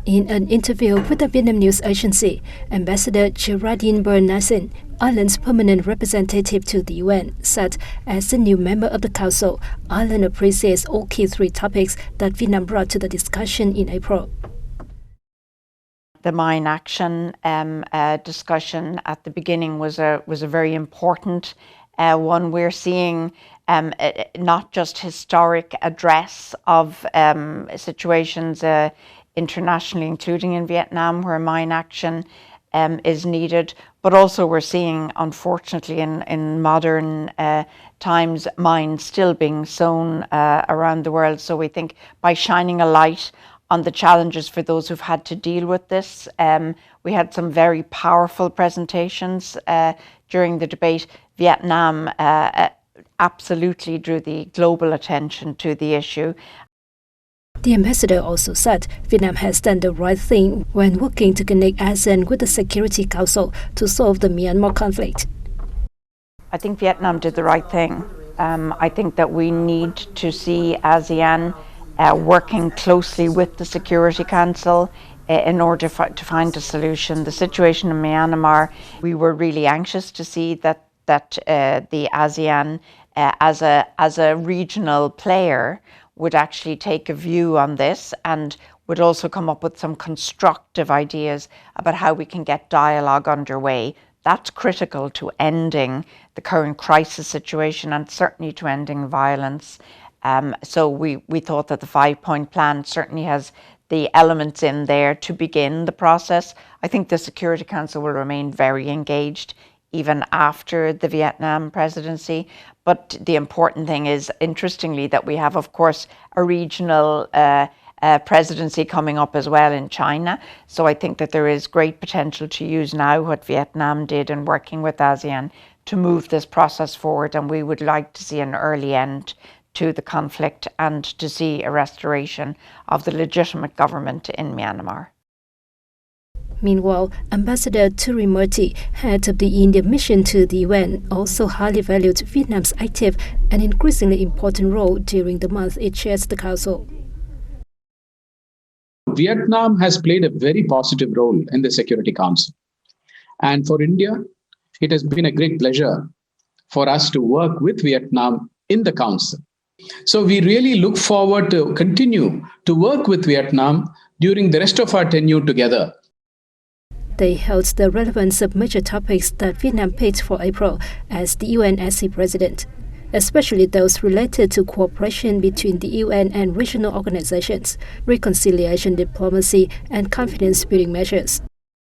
In an interview with the Vietnam news agency, Ambassador Geraldine Bernassin, Ireland's permanent representative to the UN, said as a new member of the Council, Ireland appreciates all key three topics that Vietnam brought to the discussion in April. The mine action discussion at the beginning was a very important one. We're seeing not just historic address of situations internationally, including in Vietnam, where mine action is needed, but also we're seeing, unfortunately, in modern times, mines still being sown around the world. So we think by shining a light on the challenges for those who've had to deal with this. We had some very powerful presentations during the debate. Vietnam absolutely drew the global attention to the issue. The ambassador also said Vietnam has done the right thing when working to connect ASEAN with the Security Council to solve the Myanmar conflict. I think Vietnam did the right thing. I think that we need to see ASEAN working closely with the Security Council in order to find a solution. The situation in Myanmar, we were really anxious to see that the ASEAN as a regional player would actually take a view on this and would also come up with some constructive ideas about how we can get dialogue underway. That's critical to ending the current crisis situation and certainly to ending violence. So we thought that the 5-point plan certainly has the elements in there to begin the process. I think the Security Council will remain very engaged even after the Vietnam presidency. But the important thing is, interestingly, that we have, of course, a regional presidency coming up as well in China. So I think that there is great potential to use now what Vietnam did in working with ASEAN to move this process forward. And we would like to see an early end to the conflict and to see a restoration of the legitimate government in Myanmar. Meanwhile, Ambassador Turimurti, head of the India mission to the UN, also highly valued Vietnam's active and increasingly important role during the month it chairs the Council. Vietnam has played a very positive role in the Security Council. And for India, it has been a great pleasure for us to work with Vietnam in the Council. So we really look forward to continue to work with Vietnam during the rest of our tenure together. They held the relevance of major topics that Vietnam picked for April as the UNSC president, especially those related to cooperation between the UN and regional organizations, reconciliation diplomacy, and confidence-building measures.